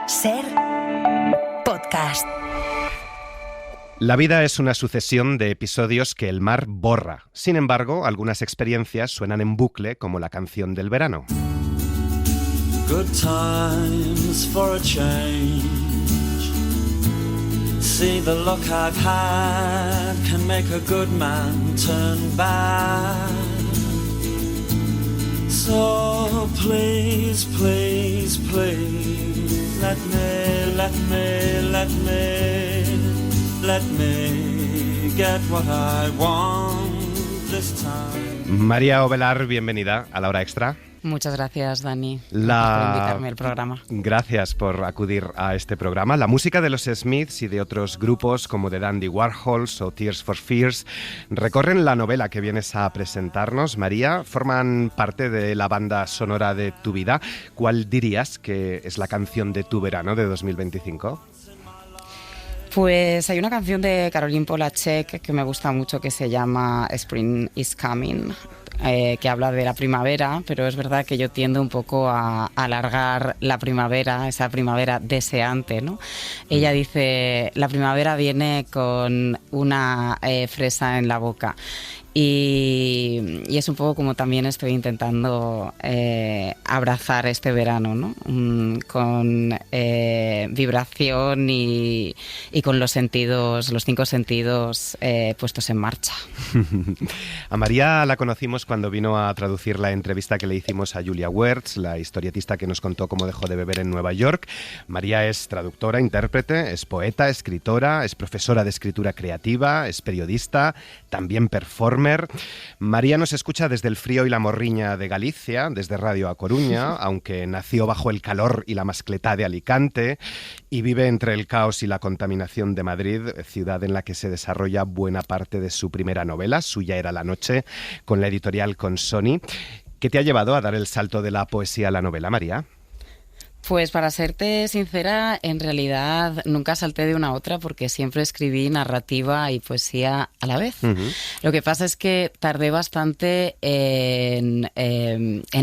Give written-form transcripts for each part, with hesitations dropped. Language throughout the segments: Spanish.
Ser podcast. La vida es una sucesión de episodios que el mar borra. Sin embargo, algunas experiencias suenan en bucle, como la canción del verano. Good times for a change. See the luck I've had can make a good man turn bad. So please, please, please, let me get what I want this time. María Ovelar, bienvenida a La Hora Extra. Muchas gracias, Dani, por invitarme al programa. Gracias por acudir a este programa. La música de los Smiths y de otros grupos como The Dandy Warhols o Tears for Fears recorren la novela que vienes a presentarnos. María, forman parte de la banda sonora de tu vida. ¿Cuál dirías que es la canción de tu verano de 2025? Pues hay una canción de Caroline Polachek que me gusta mucho que se llama Spring is Coming, que habla de la primavera, pero es verdad que yo tiendo un poco a alargar la primavera, esa primavera deseante, ¿no? Ella dice, la primavera viene con una fresa en la boca. Y es un poco como también estoy intentando abrazar este verano, ¿no? Con vibración y con los sentidos, los 5 sentidos puestos en marcha. A María la conocimos cuando vino a traducir la entrevista que le hicimos a Julia Wertz, la historietista que nos contó cómo dejó de beber en Nueva York. María es traductora, intérprete, es poeta, escritora, es profesora de escritura creativa, es periodista, también performer. María nos escucha desde el frío y la morriña de Galicia, desde Radio A Coruña, aunque nació bajo el calor y la mascletá de Alicante y vive entre el caos y la contaminación de Madrid, ciudad en la que se desarrolla buena parte de su primera novela, Suya era la noche, con la editorial Consoni. ¿Qué te ha llevado a dar el salto de la poesía a la novela, María? Pues para serte sincera, en realidad nunca salté de una a otra porque siempre escribí narrativa y poesía a la vez. Uh-huh. Lo que pasa es que tardé bastante en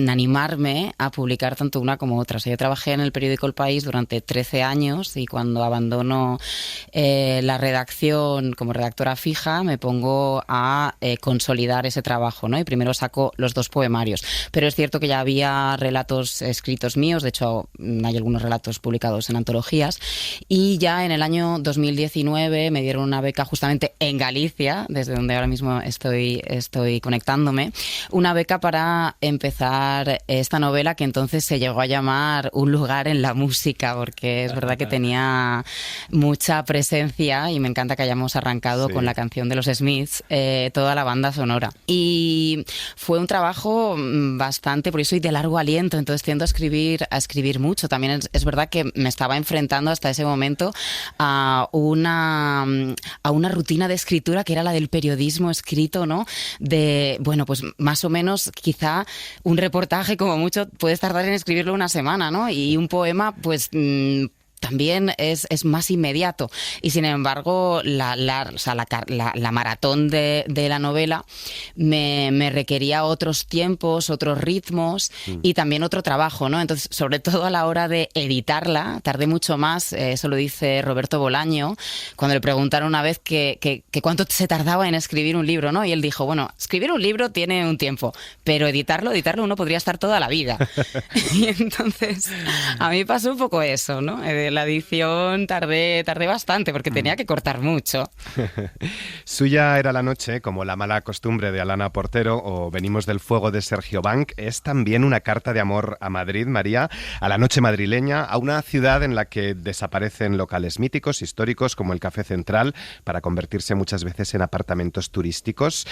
animarme a publicar tanto una como otra. O sea, yo trabajé en el periódico El País durante 13 años y cuando abandono la redacción como redactora fija me pongo a consolidar ese trabajo, ¿no? Y primero saco los 2 poemarios. Pero es cierto que ya había relatos escritos míos, de hecho hay algunos relatos publicados en antologías, y ya en el año 2019 me dieron una beca justamente en Galicia, desde donde ahora mismo estoy conectándome, una beca para empezar esta novela que entonces se llegó a llamar Un lugar en la música, porque es verdad que tenía mucha presencia y me encanta que hayamos arrancado con la canción de los Smiths, toda la banda sonora. Y fue un trabajo bastante, porque soy de largo aliento, entonces tiendo a escribir mucho. También es verdad que me estaba enfrentando hasta ese momento a una rutina de escritura que era la del periodismo escrito, ¿no? De, bueno, pues más o menos quizá un reportaje como mucho puedes tardar en escribirlo una semana, ¿no? Y un poema, pues también es más inmediato y sin embargo la maratón de la novela me requería otros tiempos, otros ritmos y también otro trabajo, ¿no? Entonces, sobre todo a la hora de editarla, tardé mucho más, eso lo dice Roberto Bolaño, cuando le preguntaron una vez que cuánto se tardaba en escribir un libro, ¿no? Y él dijo, bueno, escribir un libro tiene un tiempo, pero editarlo uno podría estar toda la vida. Y entonces, a mí pasó un poco eso, ¿no? La edición tardé bastante porque tenía que cortar mucho. Suya era la noche, como La mala costumbre de Alana Portero o Venimos del fuego de Sergio Banc, es también una carta de amor a Madrid, María, a la noche madrileña, a una ciudad en la que desaparecen locales míticos, históricos, como el Café Central, para convertirse muchas veces en apartamentos turísticos.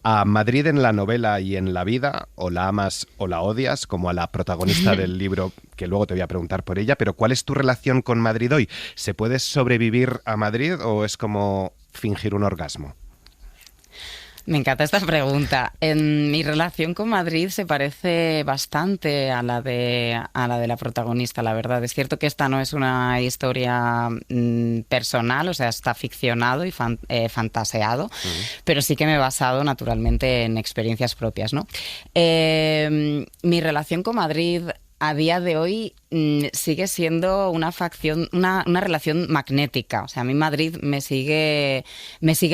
A Madrid en la novela y en la vida, o la amas o la odias, como a la protagonista del libro, que luego te voy a preguntar por ella, pero ¿cuál es tu relación con Madrid hoy? ¿Se puede sobrevivir a Madrid o es como fingir un orgasmo? Me encanta esta pregunta. Mi relación con Madrid se parece bastante a la de la protagonista, la verdad. Es cierto que esta no es una historia personal, o sea, está ficcionado y fantaseado, pero sí que me he basado naturalmente en experiencias propias, ¿no? Mi relación con Madrid a día de hoy sigue siendo una facción, una relación magnética. O sea, a mí Madrid me sigue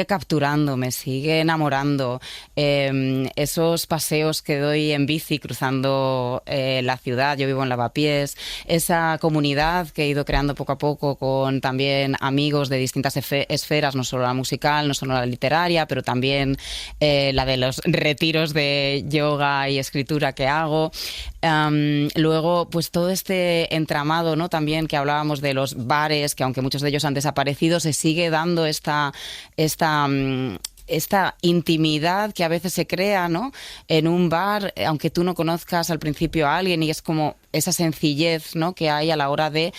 capturando, me sigue enamorando. Esos paseos que doy en bici cruzando la ciudad, yo vivo en Lavapiés, esa comunidad que he ido creando poco a poco con también amigos de distintas esferas, no solo la musical, no solo la literaria, pero también la de los retiros de yoga y escritura que hago. Luego, pues todo este entramado, ¿no? También que hablábamos de los bares, que aunque muchos de ellos han desaparecido, se sigue dando esta intimidad que a veces se crea, ¿no? En un bar, aunque tú no conozcas al principio a alguien, y es como esa sencillez, ¿no? Que hay a la hora de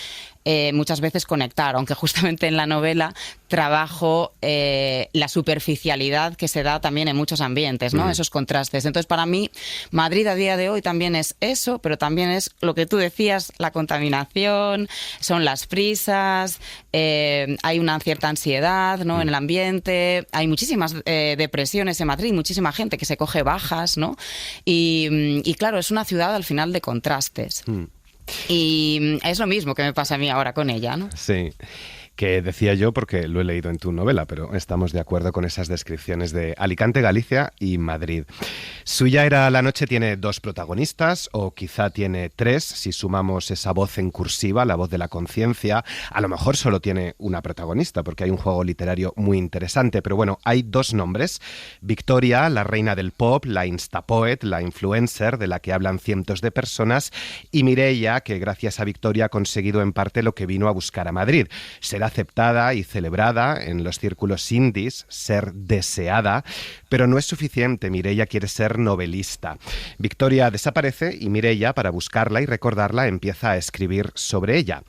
muchas veces conectar, aunque justamente en la novela trabajo la superficialidad que se da también en muchos ambientes, ¿no? Esos contrastes. Entonces, para mí, Madrid a día de hoy también es eso, pero también es lo que tú decías, la contaminación, son las prisas, hay una cierta ansiedad, ¿no? En el ambiente, hay muchísimas depresiones en Madrid, muchísima gente que se coge bajas, ¿no? Y claro, es una ciudad al final de contrastes. Y es lo mismo que me pasa a mí ahora con ella, ¿no? Sí. Que decía yo, porque lo he leído en tu novela, pero estamos de acuerdo con esas descripciones de Alicante, Galicia y Madrid. Suya era la noche tiene 2 protagonistas, o quizá tiene 3, si sumamos esa voz en cursiva, la voz de la conciencia. A lo mejor solo tiene una protagonista, porque hay un juego literario muy interesante, pero bueno, hay 2 nombres. Victoria, la reina del pop, la instapoet, la influencer, de la que hablan cientos de personas, y Mireia, que gracias a Victoria ha conseguido en parte lo que vino a buscar a Madrid. Ser aceptada y celebrada en los círculos indies, ser deseada, pero no es suficiente. Mireia quiere ser novelista. Victoria desaparece y Mireia, para buscarla y recordarla, empieza a escribir sobre ella.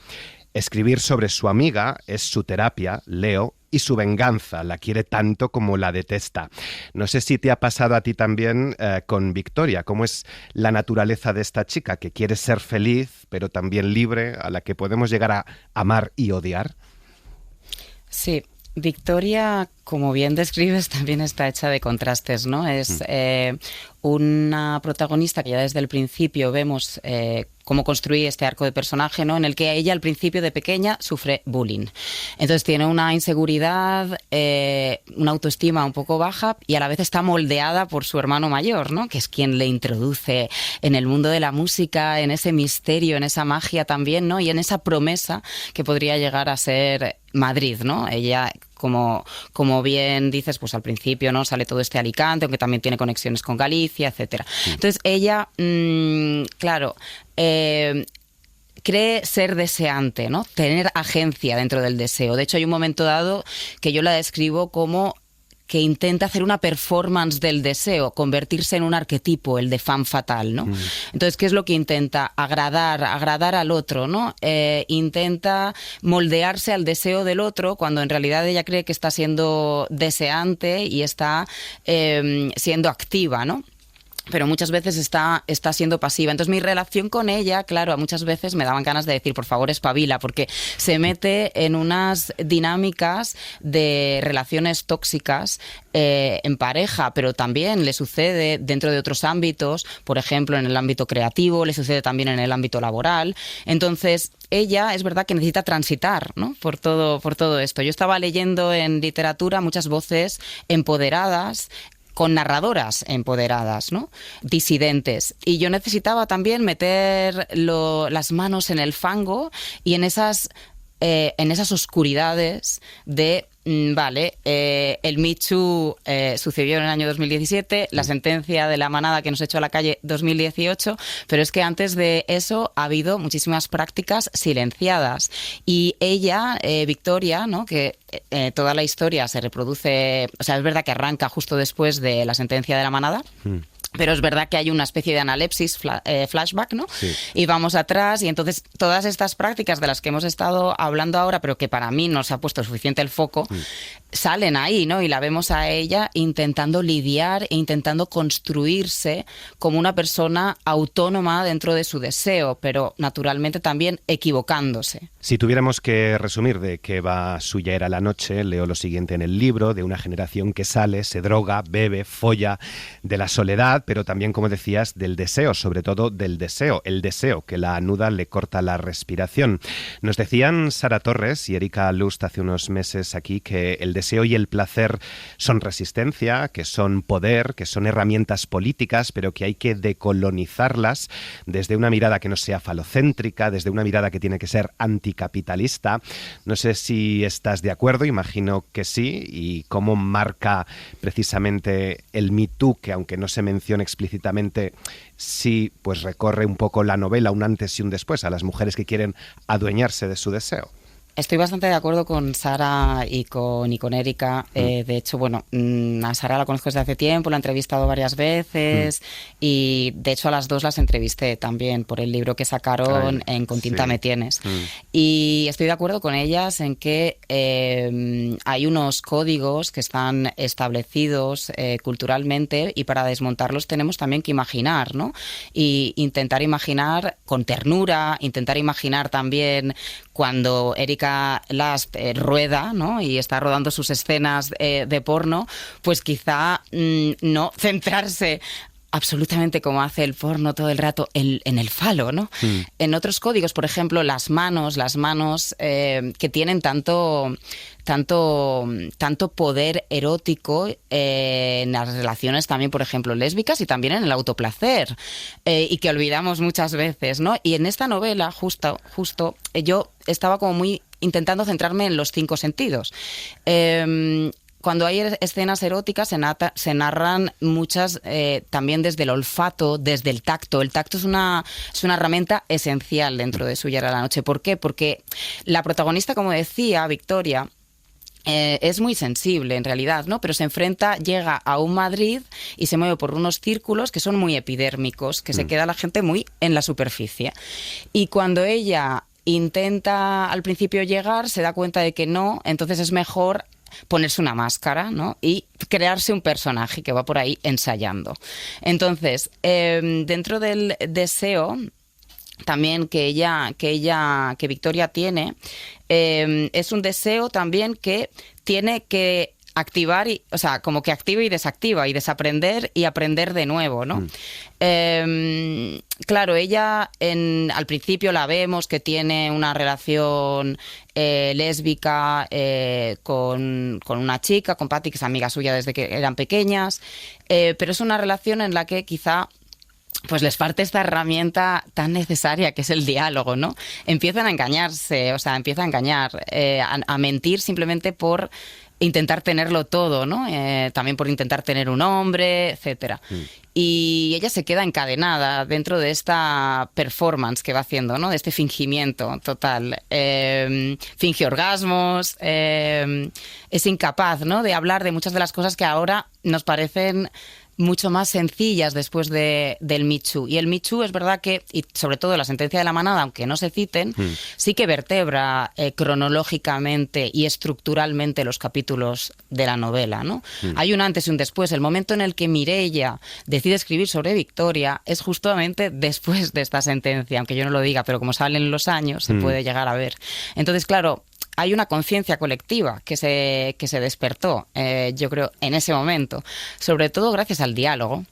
Escribir sobre su amiga es su terapia, Leo, y su venganza, la quiere tanto como la detesta. No sé si te ha pasado a ti también con Victoria, cómo es la naturaleza de esta chica, que quiere ser feliz, pero también libre, a la que podemos llegar a amar y odiar. Sí, Victoria, como bien describes, también está hecha de contrastes, ¿no? Es una protagonista que ya desde el principio vemos cómo construir este arco de personaje, ¿no? En el que ella al principio de pequeña sufre bullying. Entonces tiene una inseguridad, una autoestima un poco baja, y a la vez está moldeada por su hermano mayor, ¿no? Que es quien le introduce en el mundo de la música, en ese misterio, en esa magia también, ¿no? Y en esa promesa que podría llegar a ser Madrid, ¿no? Ella, como bien dices, pues al principio, ¿no? Sale todo este Alicante, aunque también tiene conexiones con Galicia, etcétera. Sí. Entonces ella, claro, cree ser deseante, ¿no? Tener agencia dentro del deseo. De hecho, hay un momento dado que yo la describo como que intenta hacer una performance del deseo, convertirse en un arquetipo, el de femme fatale, ¿no? Entonces, ¿qué es lo que intenta? Agradar al otro, ¿no? Intenta moldearse al deseo del otro, cuando en realidad ella cree que está siendo deseante y está siendo activa, ¿no? Pero muchas veces está siendo pasiva. Entonces mi relación con ella, claro, muchas veces me daban ganas de decir, por favor, espabila, porque se mete en unas dinámicas de relaciones tóxicas en pareja, pero también le sucede dentro de otros ámbitos, por ejemplo, en el ámbito creativo, le sucede también en el ámbito laboral. Entonces, ella es verdad que necesita transitar, ¿no? por todo esto. Yo estaba leyendo en literatura muchas voces empoderadas, con narradoras empoderadas, ¿no? Disidentes. Y yo necesitaba también meter las manos en el fango y en esas oscuridades de... Vale, el Me Too sucedió en el año 2017, la sentencia de la manada que nos echó a la calle 2018, pero es que antes de eso ha habido muchísimas prácticas silenciadas. Y ella, Victoria, ¿no? Que toda la historia se reproduce, o sea, es verdad que arranca justo después de la sentencia de la manada. Pero es verdad que hay una especie de analepsis, flashback, ¿no? Sí. Y vamos atrás, y entonces todas estas prácticas de las que hemos estado hablando ahora, pero que para mí no se ha puesto suficiente el foco, salen ahí, ¿no? Y la vemos a ella intentando lidiar e intentando construirse como una persona autónoma dentro de su deseo, pero naturalmente también equivocándose. Si tuviéramos que resumir de qué va Suya era la noche, leo lo siguiente en el libro: de una generación que sale, se droga, bebe, folla, de la soledad, pero también, como decías, del deseo, sobre todo del deseo, el deseo que la anuda, le corta la respiración. Nos decían Sara Torres y Erika Lust hace unos meses aquí que el deseo y el placer son resistencia, que son poder, que son herramientas políticas, pero que hay que decolonizarlas desde una mirada que no sea falocéntrica, desde una mirada que tiene que ser anticapitalista. No sé si estás de acuerdo, imagino que sí, y cómo marca precisamente el Me Too, que aunque no se menciona explícitamente, sí pues recorre un poco la novela, un antes y un después, a las mujeres que quieren adueñarse de su deseo. Estoy bastante de acuerdo con Sara y con Erika. De hecho, bueno, a Sara la conozco desde hace tiempo, la he entrevistado varias veces y de hecho a las dos las entrevisté también por el libro que sacaron en Con tinta me tienes. Y estoy de acuerdo con ellas en que hay unos códigos que están establecidos culturalmente y para desmontarlos tenemos también que imaginar, ¿no? Y intentar imaginar con ternura, intentar imaginar también cuando Erika Lust rueda, ¿no? Y está rodando sus escenas de porno, pues quizá no centrarse absolutamente como hace el porno todo el rato en el falo, ¿no? En otros códigos, por ejemplo, las manos que tienen tanto poder erótico en las relaciones también, por ejemplo, lésbicas y también en el autoplacer, y que olvidamos muchas veces, ¿no? Y en esta novela, justo yo estaba como muy intentando centrarme en los 5 sentidos. Cuando hay escenas eróticas se narran muchas también desde el olfato, desde el tacto. El tacto es una herramienta esencial dentro de Suya era la noche. ¿Por qué? Porque la protagonista, como decía, Victoria, es muy sensible en realidad, ¿no? Pero llega a un Madrid y se mueve por unos círculos que son muy epidérmicos, que se queda la gente muy en la superficie. Y cuando ella intenta al principio llegar, se da cuenta de que no, entonces es mejor ponerse una máscara, ¿no? Y crearse un personaje que va por ahí ensayando. Entonces, dentro del deseo también que Victoria tiene, es un deseo también que tiene que activar, como que activa y desactiva, y desaprender y aprender de nuevo, ¿no? Claro, ella al principio la vemos que tiene una relación lésbica con una chica, con Patty, que es amiga suya desde que eran pequeñas, pero es una relación en la que quizá pues les falta esta herramienta tan necesaria que es el diálogo, ¿no? Empiezan a engañarse, empieza a engañar, a mentir simplemente por intentar tenerlo todo, ¿no? También por intentar tener un hombre, etcétera. Y ella se queda encadenada dentro de esta performance que va haciendo, ¿no? De este fingimiento total. Finge orgasmos, es incapaz, ¿no? De hablar de muchas de las cosas que ahora nos parecen mucho más sencillas después del Me Too. Y el Me Too es verdad que, y sobre todo la sentencia de la manada, aunque no se citen, sí que vertebra cronológicamente y estructuralmente los capítulos de la novela, ¿no? Hay un antes y un después. El momento en el que Mireia decide escribir sobre Victoria es justamente después de esta sentencia, aunque yo no lo diga, pero como salen los años se puede llegar a ver. Entonces, claro, hay una conciencia colectiva que se despertó, yo creo, en ese momento, sobre todo gracias al diálogo,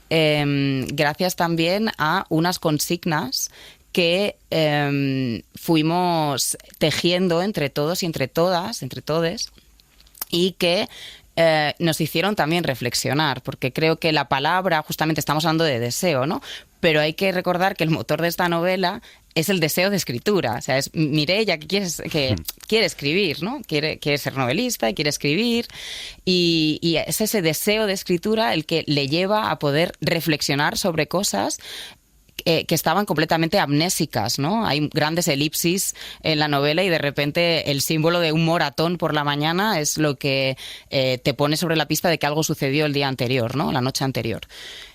gracias también a unas consignas que fuimos tejiendo entre todos y entre todas, entre todes, y que nos hicieron también reflexionar, porque creo que la palabra, justamente estamos hablando de deseo, ¿no? Pero hay que recordar que el motor de esta novela es el deseo de escritura. O sea, es Mireia que quiere escribir, ¿no? Quiere ser novelista y quiere escribir. Y es ese deseo de escritura el que le lleva a poder reflexionar sobre cosas que estaban completamente amnésicas, ¿no? Hay grandes elipsis en la novela y de repente el símbolo de un moratón por la mañana es lo que te pone sobre la pista de que algo sucedió el día anterior, ¿no? La noche anterior.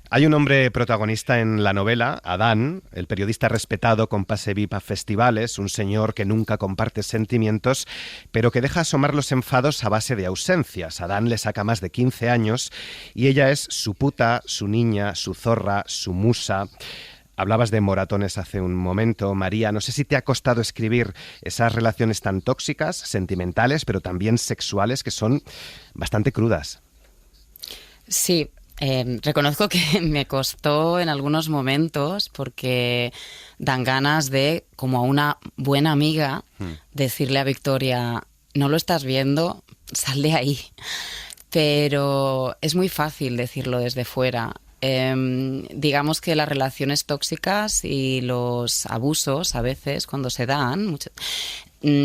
Hay un hombre protagonista en la novela, Adán, el periodista respetado con pase VIP a festivales, un señor que nunca comparte sentimientos, pero que deja asomar los enfados a base de ausencias. Adán le saca más de 15 años y ella es su puta, su niña, su zorra, su musa. Hablabas de moratones hace un momento, María. No sé si te ha costado escribir esas relaciones tan tóxicas, sentimentales, pero también sexuales, que son bastante crudas. Sí. Reconozco que me costó en algunos momentos porque dan ganas de, como a una buena amiga, decirle a Victoria, no lo estás viendo, sal de ahí. Pero es muy fácil decirlo desde fuera. Digamos que las relaciones tóxicas y los abusos a veces cuando se dan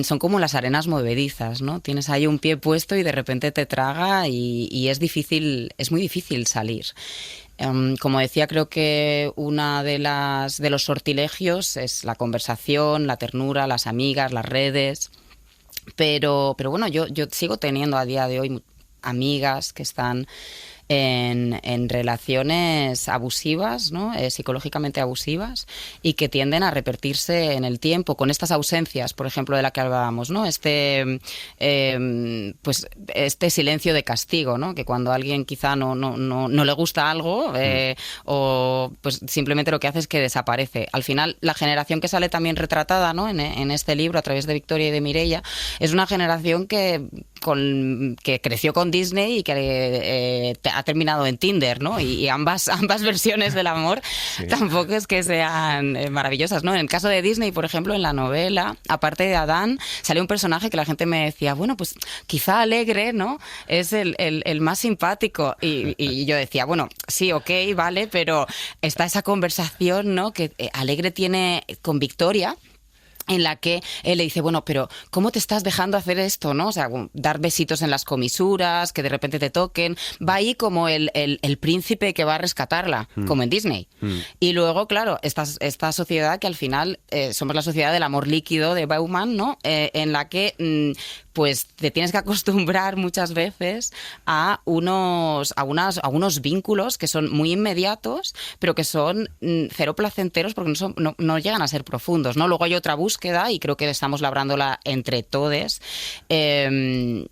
son como las arenas movedizas, ¿no? Tienes ahí un pie puesto y de repente te traga y es difícil, es muy difícil salir. Como decía, creo que una de los sortilegios es la conversación, la ternura, las amigas, las redes. Pero bueno, yo sigo teniendo a día de hoy amigas que están en relaciones abusivas, ¿no? Psicológicamente abusivas, y que tienden a repetirse en el tiempo con estas ausencias, por ejemplo, de la que hablábamos, ¿no? Este silencio de castigo, ¿no? Que cuando a alguien quizá no le gusta algo o pues simplemente lo que hace es que desaparece. Al final, la generación que sale también retratada, ¿no? en este libro a través de Victoria y de Mireia es una generación que creció con Disney y que ha terminado en Tinder, ¿no? Y ambas versiones del amor tampoco es que sean maravillosas, ¿no? En el caso de Disney, por ejemplo, en la novela, aparte de Adán, sale un personaje que la gente me decía, bueno, pues quizá Alegre, ¿no? Es el más simpático. Y yo decía, bueno, sí, ok, vale, pero está esa conversación, ¿no? Que Alegre tiene con Victoria, en la que él le dice, bueno, pero ¿cómo te estás dejando hacer esto, no? O sea, dar besitos en las comisuras, que de repente te toquen. Va ahí como el príncipe que va a rescatarla, como en Disney. Y luego, claro, esta sociedad que al final somos la sociedad del amor líquido de Bauman, ¿no? En la que pues te tienes que acostumbrar muchas veces a unos vínculos que son muy inmediatos, pero que son cero placenteros porque no llegan a ser profundos, ¿no? Luego hay otra búsqueda, y creo que estamos labrándola entre todes, en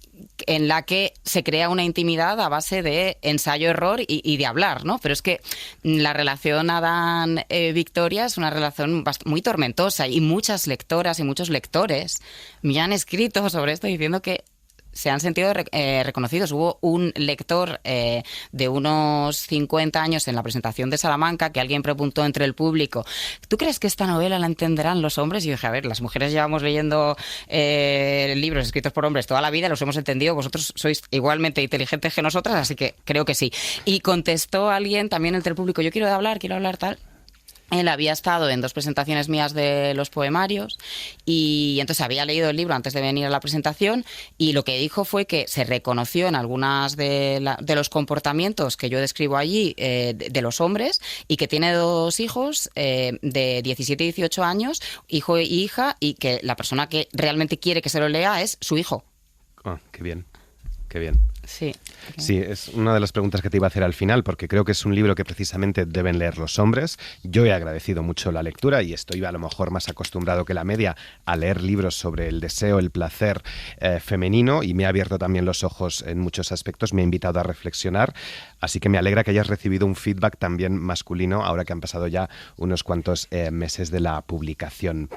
la que se crea una intimidad a base de ensayo-error y de hablar, ¿no? Pero es que la relación Adán-Victoria es una relación muy tormentosa, y muchas lectoras y muchos lectores me han escrito sobre esto diciendo que se han sentido reconocidos. Hubo un lector de unos 50 años en la presentación de Salamanca que alguien preguntó entre el público, ¿tú crees que esta novela la entenderán los hombres? Y yo dije, a ver, las mujeres llevamos leyendo libros escritos por hombres toda la vida, los hemos entendido, vosotros sois igualmente inteligentes que nosotras, así que creo que sí. Y contestó alguien también entre el público, yo quiero hablar tal. Él había estado en 2 presentaciones mías de los poemarios y entonces había leído el libro antes de venir a la presentación, y lo que dijo fue que se reconoció en algunas de los comportamientos que yo describo allí de los hombres, y que tiene 2 hijos de 17 y 18 años, hijo y hija, y que la persona que realmente quiere que se lo lea es su hijo. Oh, qué bien, qué bien. Sí. Sí, es una de las preguntas que te iba a hacer al final, porque creo que es un libro que precisamente deben leer los hombres. Yo he agradecido mucho la lectura y estoy a lo mejor más acostumbrado que la media a leer libros sobre el deseo, el placer femenino, y me ha abierto también los ojos en muchos aspectos, me ha invitado a reflexionar, así que me alegra que hayas recibido un feedback también masculino ahora que han pasado ya unos cuantos meses de la publicación.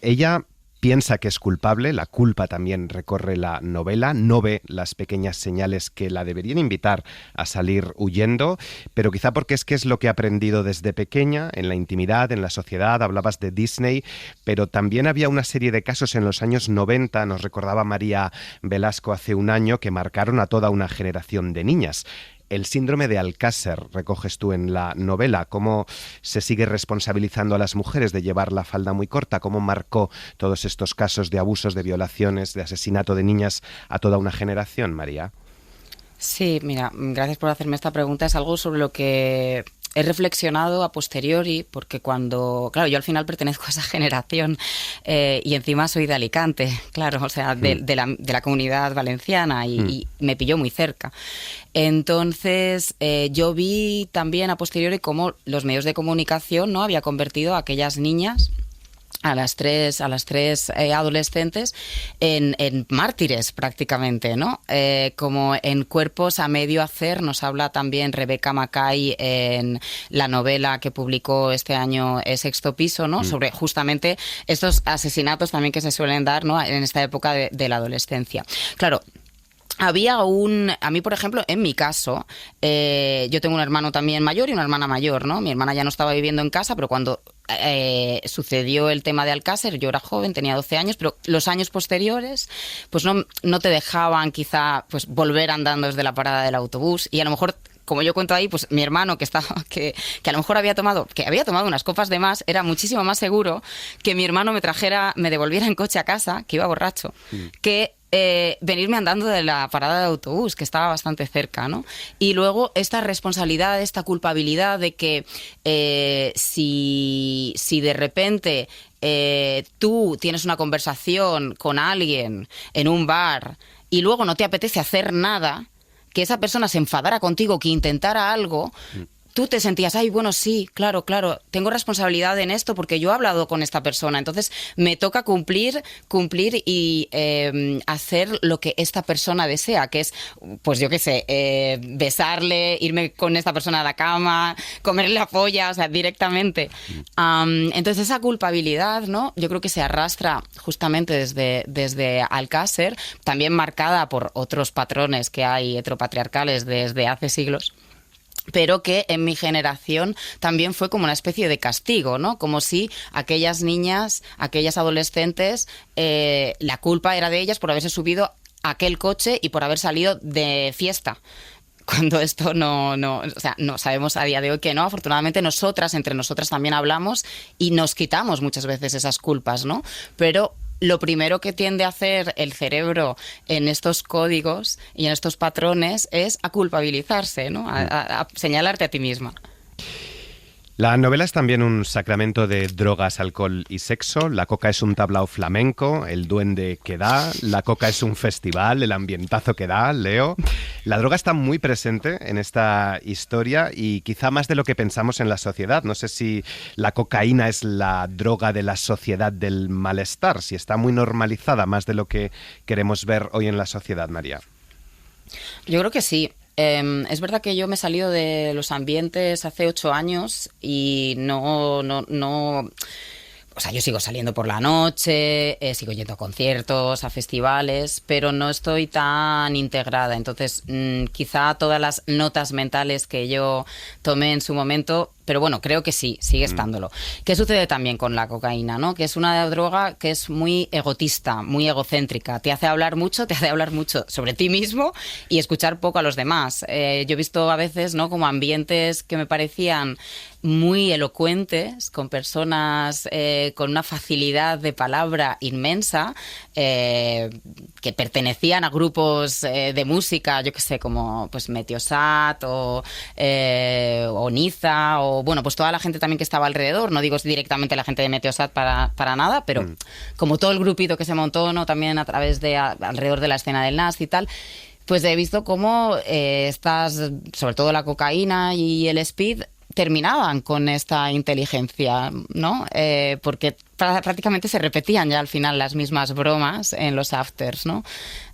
Ella piensa que es culpable, la culpa también recorre la novela, no ve las pequeñas señales que la deberían invitar a salir huyendo, pero quizá porque es que es lo que ha aprendido desde pequeña, en la intimidad, en la sociedad. Hablabas de Disney, pero también había una serie de casos en los años 90, nos recordaba María Velasco hace un año, que marcaron a toda una generación de niñas. El síndrome de Alcácer recoges tú en la novela. ¿Cómo se sigue responsabilizando a las mujeres de llevar la falda muy corta? ¿Cómo marcó todos estos casos de abusos, de violaciones, de asesinato de niñas a toda una generación, María? Sí, mira, gracias por hacerme esta pregunta. Es algo sobre lo que he reflexionado a posteriori, porque claro, yo al final pertenezco a esa generación y encima soy de Alicante, claro, o sea, de la comunidad valenciana, y me pilló muy cerca. Entonces, yo vi también a posteriori cómo los medios de comunicación, ¿no?, había convertido a aquellas niñas, a las tres adolescentes en mártires prácticamente, ¿no? Como en Cuerpos a medio hacer nos habla también Rebeca Mackay en la novela que publicó este año Sexto Piso, ¿no? Sobre justamente estos asesinatos también que se suelen dar, ¿no?, en esta época de la adolescencia. Claro, a mí, por ejemplo, en mi caso, yo tengo un hermano también mayor y una hermana mayor, ¿no? Mi hermana ya no estaba viviendo en casa, pero cuando sucedió el tema de Alcácer, yo era joven, tenía 12 años, pero los años posteriores, pues no te dejaban quizá pues volver andando desde la parada del autobús, y a lo mejor, como yo cuento ahí, pues mi hermano que a lo mejor había tomado unas copas de más, era muchísimo más seguro que mi hermano me devolviera en coche a casa, que iba borracho, que venirme andando de la parada de autobús, que estaba bastante cerca, ¿no? Y luego esta responsabilidad, esta culpabilidad de que si de repente tú tienes una conversación con alguien en un bar y luego no te apetece hacer nada, que esa persona se enfadara contigo, que intentara algo, tú te sentías, ay, bueno, sí, claro, tengo responsabilidad en esto porque yo he hablado con esta persona, entonces me toca cumplir y hacer lo que esta persona desea, que es, pues yo qué sé, besarle, irme con esta persona a la cama, comerle la polla, o sea, directamente. Entonces esa culpabilidad, ¿no? Yo creo que se arrastra justamente desde Alcácer, también marcada por otros patrones que hay heteropatriarcales desde hace siglos, pero que en mi generación también fue como una especie de castigo, ¿no? Como si aquellas niñas, aquellas adolescentes, la culpa era de ellas por haberse subido a aquel coche y por haber salido de fiesta. Cuando esto no sabemos a día de hoy que no. Afortunadamente entre nosotras también hablamos y nos quitamos muchas veces esas culpas, ¿no? Pero lo primero que tiende a hacer el cerebro en estos códigos y en estos patrones es a culpabilizarse, ¿no? A señalarte a ti misma. La novela es también un sacramento de drogas, alcohol y sexo. La coca es un tablao flamenco, el duende que da. La coca es un festival, el ambientazo que da, Leo. La droga está muy presente en esta historia y quizá más de lo que pensamos en la sociedad. No sé si la cocaína es la droga de la sociedad del malestar, si está muy normalizada más de lo que queremos ver hoy en la sociedad, María. Yo creo que sí. Es verdad que yo me he salido de los ambientes hace 8 años y no... O sea, yo sigo saliendo por la noche, sigo yendo a conciertos, a festivales, pero no estoy tan integrada. Entonces, quizá todas las notas mentales que yo tomé en su momento, pero bueno, creo que sí, sigue estándolo. ¿Qué sucede también con la cocaína, ¿no? Que es una droga que es muy egotista, muy egocéntrica. Te hace hablar mucho sobre ti mismo y escuchar poco a los demás. Yo he visto a veces, ¿no?, como ambientes que me parecían muy elocuentes, con personas con una facilidad de palabra inmensa, que pertenecían a grupos de música, yo qué sé, como pues Meteosat o Niza, o bueno, pues toda la gente también que estaba alrededor. No digo directamente la gente de Meteosat para nada, pero como todo el grupito que se montó, ¿no?, también a través de alrededor de la escena del Nas y tal. Pues he visto cómo sobre todo la cocaína y el speed, terminaban con esta inteligencia, ¿no? Porque prácticamente se repetían ya al final las mismas bromas en los afters, ¿no?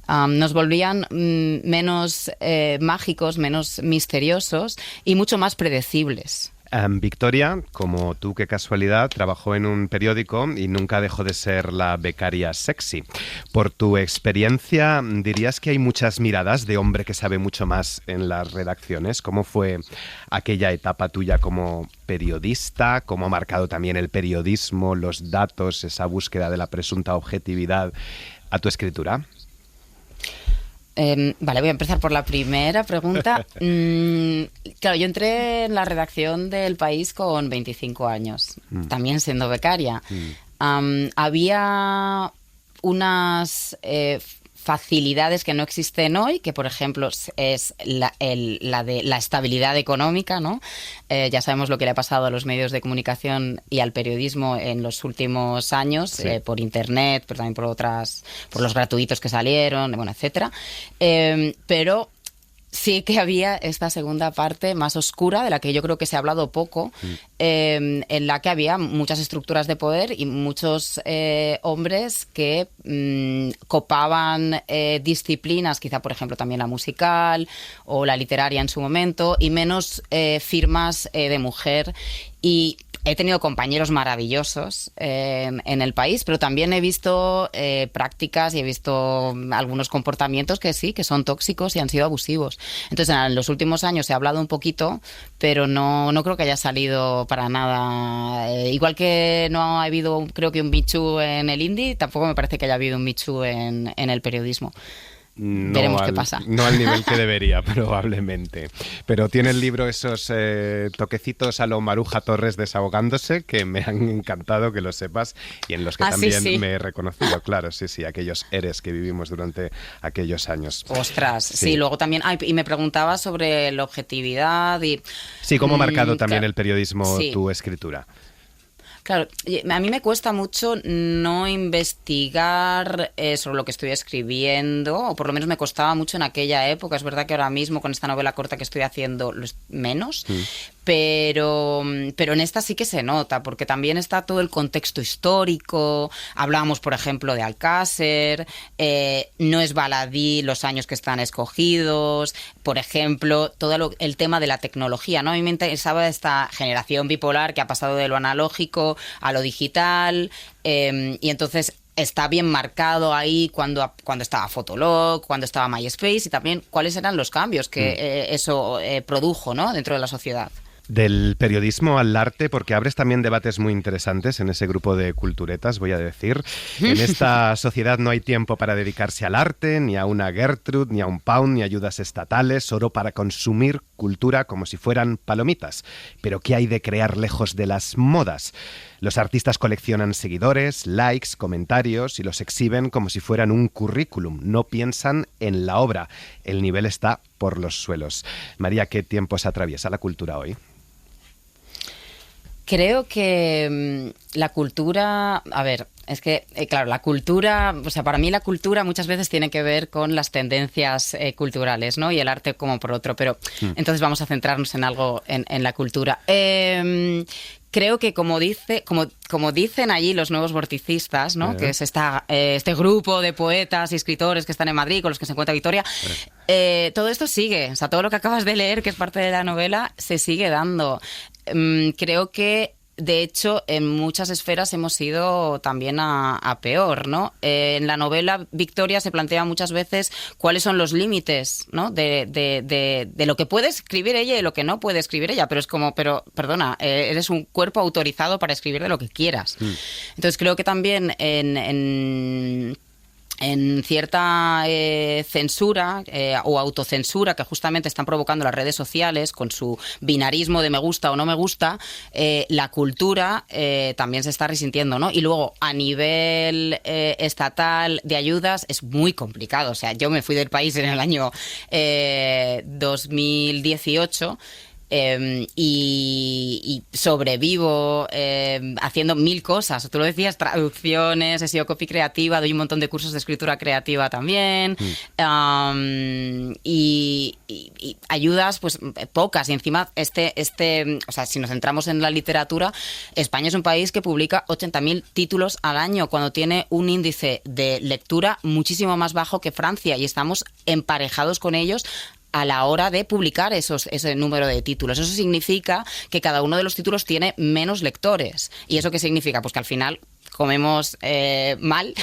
Nos volvían menos mágicos, menos misteriosos y mucho más predecibles. Victoria, como tú, qué casualidad, trabajó en un periódico y nunca dejó de ser la becaria sexy. Por tu experiencia, ¿dirías que hay muchas miradas de hombre que sabe mucho más en las redacciones? ¿Cómo fue aquella etapa tuya como periodista? ¿Cómo ha marcado también el periodismo, los datos, esa búsqueda de la presunta objetividad a tu escritura? Vale, voy a empezar por la primera pregunta. Claro, yo entré en la redacción del País con 25 años, también siendo becaria. Había unas facilidades que no existen hoy, que por ejemplo es la de la estabilidad económica, ¿no? Ya sabemos lo que le ha pasado a los medios de comunicación y al periodismo en los últimos años, sí. Por internet, pero también por los gratuitos que salieron, bueno, etcétera. Pero sí que había esta segunda parte más oscura, de la que yo creo que se ha hablado poco, en la que había muchas estructuras de poder y muchos hombres que copaban disciplinas, quizá por ejemplo también la musical o la literaria en su momento, y menos firmas de mujer. Y he tenido compañeros maravillosos en el país, pero también he visto prácticas y he visto algunos comportamientos que sí, que son tóxicos y han sido abusivos. Entonces, en los últimos años se ha hablado un poquito, pero no creo que haya salido para nada. Igual que no ha habido, creo que un Me Too en el indie, tampoco me parece que haya habido un Me Too en el periodismo. Veremos qué pasa. No al nivel que debería, probablemente. Pero tiene el libro esos toquecitos a lo Maruja Torres desahogándose que me han encantado, que lo sepas, y en los que también me he reconocido. Claro, sí, aquellos eres que vivimos durante aquellos años. Ostras, sí, luego también... y me preguntaba sobre la objetividad y... Sí, ¿cómo ha marcado también el periodismo tu escritura? Claro, a mí me cuesta mucho no investigar sobre lo que estoy escribiendo, o por lo menos me costaba mucho en aquella época. Es verdad que ahora mismo con esta novela corta que estoy haciendo menos, pero en esta sí que se nota, porque también está todo el contexto histórico. Hablábamos, por ejemplo, de Alcácer, no es baladí los años que están escogidos, por ejemplo, todo el tema de la tecnología, ¿no? A mí me interesaba esta generación bipolar que ha pasado de lo analógico a lo digital, y entonces está bien marcado ahí cuando estaba Fotolog, cuando estaba MySpace, y también cuáles eran los cambios que eso produjo, ¿no?, dentro de la sociedad. Del periodismo al arte, porque abres también debates muy interesantes en ese grupo de culturetas, voy a decir. En esta sociedad no hay tiempo para dedicarse al arte, ni a una Gertrude, ni a un Pound, ni ayudas estatales, solo para consumir cultura como si fueran palomitas. Pero ¿qué hay de crear lejos de las modas? Los artistas coleccionan seguidores, likes, comentarios y los exhiben como si fueran un currículum. No piensan en la obra. El nivel está por los suelos. María, ¿qué tiempos atraviesa la cultura hoy? Creo que la cultura, a ver, es que, claro, la cultura, o sea, para mí la cultura muchas veces tiene que ver con las tendencias culturales, ¿no? Y el arte como por otro, pero entonces vamos a centrarnos en algo, en la cultura. Creo que como dicen allí los nuevos vorticistas, ¿no? Que es este grupo de poetas y escritores que están en Madrid, con los que se encuentra Victoria, todo esto sigue, o sea, todo lo que acabas de leer, que es parte de la novela, se sigue dando. Creo que de hecho, en muchas esferas hemos ido también a peor, ¿no? En la novela Victoria se plantea muchas veces cuáles son los límites, ¿no?, de lo que puede escribir ella y lo que no puede escribir ella, pero es como, perdona, eres un cuerpo autorizado para escribir de lo que quieras. Entonces creo que también en cierta censura o autocensura que justamente están provocando las redes sociales con su binarismo de me gusta o no me gusta, la cultura también se está resintiendo, ¿no? Y luego, a nivel estatal de ayudas, es muy complicado. O sea, yo me fui del país en el año 2018 y sobrevivo haciendo 1000 cosas. Tú lo decías, traducciones, he sido copy creativa, doy un montón de cursos de escritura creativa también, y ayudas pues pocas. Y encima o sea, si nos centramos en la literatura, España es un país que publica 80.000 títulos al año, cuando tiene un índice de lectura muchísimo más bajo que Francia, y estamos emparejados con ellos a la hora de publicar ese número de títulos. Eso significa que cada uno de los títulos tiene menos lectores. ¿Y eso qué significa? Pues que al final comemos mal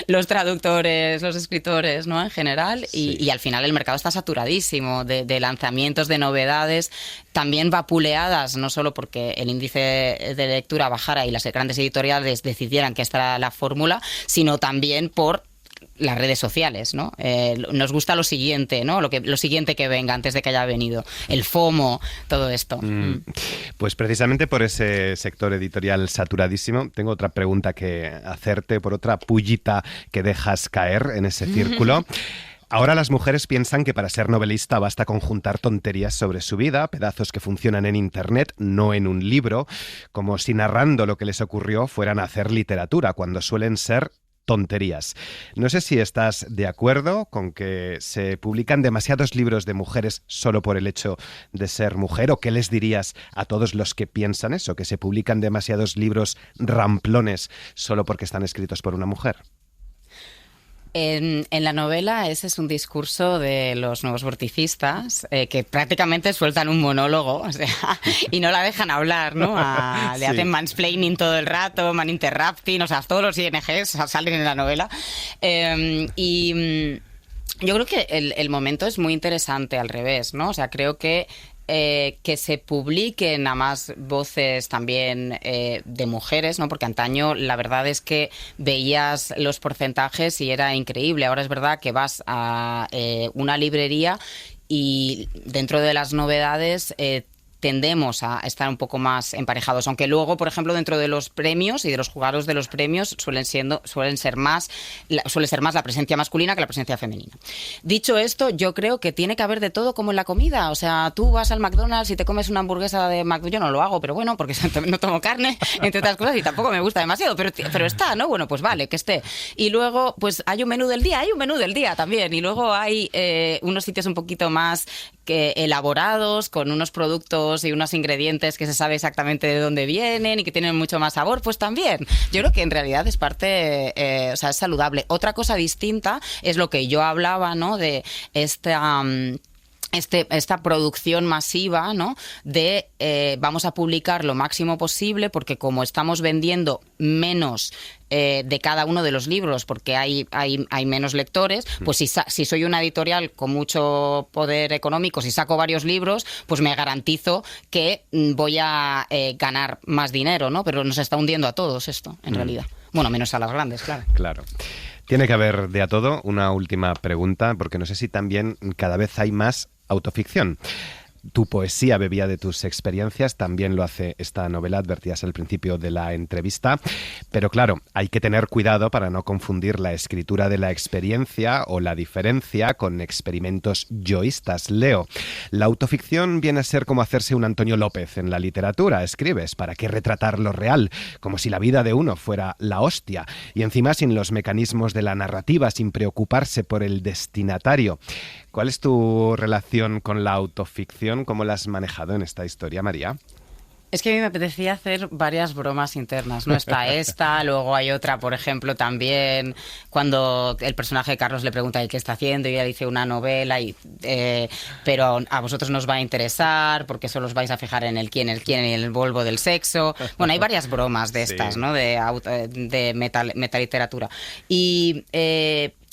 los traductores, los escritores, ¿no?, en general, y al final el mercado está saturadísimo de lanzamientos, de novedades, también vapuleadas, no solo porque el índice de lectura bajara y las grandes editoriales decidieran que esta era la fórmula, sino también por las redes sociales, ¿no? Nos gusta lo siguiente, ¿no? Lo siguiente que venga antes de que haya venido. El FOMO, todo esto. Pues precisamente por ese sector editorial saturadísimo, tengo otra pregunta que hacerte, por otra pullita que dejas caer en ese círculo. Ahora las mujeres piensan que para ser novelista basta con juntar tonterías sobre su vida, pedazos que funcionan en internet, no en un libro, como si narrando lo que les ocurrió fueran a hacer literatura, cuando suelen ser tonterías. No sé si estás de acuerdo con que se publican demasiados libros de mujeres solo por el hecho de ser mujer, o qué les dirías a todos los que piensan eso, que se publican demasiados libros ramplones solo porque están escritos por una mujer. En la novela ese es un discurso de los nuevos vorticistas que prácticamente sueltan un monólogo, o sea, y no la dejan hablar, ¿no? Le hacen mansplaining todo el rato, maninterrupting, o sea, todos los INGs salen en la novela. Yo creo que el momento es muy interesante al revés, ¿no? O sea, creo que se publiquen a más voces también de mujeres, ¿no? Porque antaño la verdad es que veías los porcentajes y era increíble. Ahora es verdad que vas a una librería y dentro de las novedades tendemos a estar un poco más emparejados, aunque luego, por ejemplo, dentro de los premios y de los jurados de los premios suele ser más la presencia masculina que la presencia femenina. Dicho esto, yo creo que tiene que haber de todo como en la comida, o sea, tú vas al McDonald's y te comes una hamburguesa de McDonald's, yo no lo hago, pero bueno, porque no tomo carne, entre otras cosas, y tampoco me gusta demasiado, pero está, ¿no? Bueno, pues vale, que esté. Y luego, pues hay un menú del día también, y luego hay unos sitios un poquito más elaborados, con unos productos y unos ingredientes que se sabe exactamente de dónde vienen y que tienen mucho más sabor, pues también. Yo creo que en realidad es parte, o sea, es saludable. Otra cosa distinta es lo que yo hablaba, ¿no? De esta producción masiva, ¿no? De vamos a publicar lo máximo posible porque como estamos vendiendo menos de cada uno de los libros porque hay menos lectores, pues si soy una editorial con mucho poder económico, si saco varios libros, pues me garantizo que voy a ganar más dinero, ¿no? Pero nos está hundiendo a todos esto, en realidad. Bueno, menos a las grandes, claro. Claro. Tiene que haber de a todo. Una última pregunta, porque no sé si también cada vez hay más autoficción. Tu poesía bebía de tus experiencias, también lo hace esta novela, advertías al principio de la entrevista, pero claro, hay que tener cuidado para no confundir la escritura de la experiencia o la diferencia con experimentos yoístas. Leo, la autoficción viene a ser como hacerse un Antonio López en la literatura. Escribes, ¿para qué retratar lo real? Como si la vida de uno fuera la hostia, y encima sin los mecanismos de la narrativa, sin preocuparse por el destinatario. ¿Cuál es tu relación con la autoficción? ¿Cómo la has manejado en esta historia, María? Es que a mí me apetecía hacer varias bromas internas, ¿no? Está esta, luego hay otra, por ejemplo, también cuando el personaje de Carlos le pregunta qué está haciendo y ella dice una novela, pero a vosotros nos va a interesar porque solo os vais a fijar en el quién y el Volvo del sexo. Bueno, hay varias bromas de estas, ¿no? De metaliteratura. Y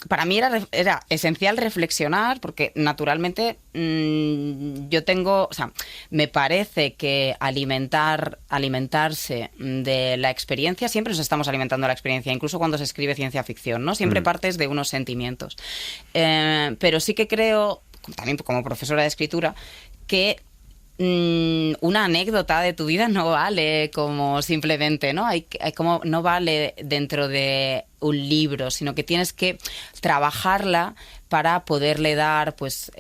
para mí era esencial reflexionar porque naturalmente me parece que alimentarse de la experiencia, siempre nos estamos alimentando de la experiencia, incluso cuando se escribe ciencia ficción, ¿no? Siempre partes de unos sentimientos. Pero sí que creo, también como profesora de escritura, que una anécdota de tu vida no vale como simplemente, ¿no? No vale dentro de un libro, sino que tienes que trabajarla para poderle dar, pues,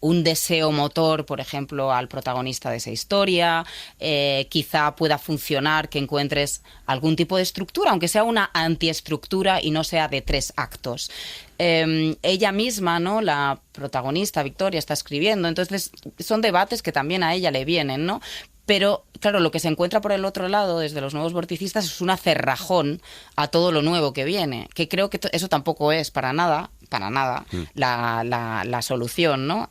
un deseo motor, por ejemplo, al protagonista de esa historia. Quizá pueda funcionar que encuentres algún tipo de estructura, aunque sea una antiestructura y no sea de 3 actos. Ella misma, ¿no? La protagonista, Victoria, está escribiendo, entonces son debates que también a ella le vienen, ¿no? Pero, claro, lo que se encuentra por el otro lado, desde los nuevos vorticistas, es una cerrajón a todo lo nuevo que viene, que creo que eso tampoco es para nada la solución, ¿no?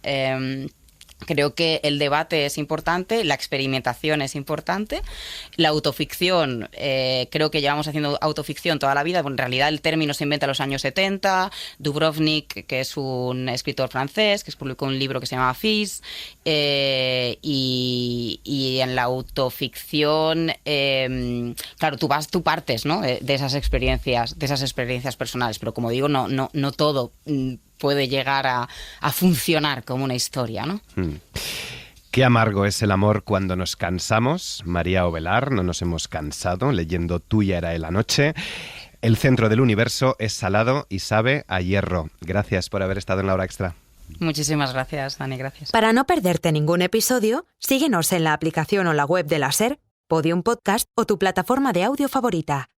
Creo que el debate es importante, la experimentación es importante, la autoficción, creo que llevamos haciendo autoficción toda la vida, en realidad el término se inventa en los años 70, Dubrovnik, que es un escritor francés, que publicó un libro que se llama Fils, y en la autoficción, claro, tú partes, ¿no? de esas experiencias personales, pero como digo, no todo puede llegar a funcionar como una historia, ¿no? Qué amargo es el amor cuando nos cansamos. María Ovelar, no nos hemos cansado leyendo Tuya era la noche. El centro del universo es salado y sabe a hierro. Gracias por haber estado en La Hora Extra. Muchísimas gracias, Dani, gracias. Para no perderte ningún episodio, síguenos en la aplicación o la web de la SER, Podium Podcast o tu plataforma de audio favorita.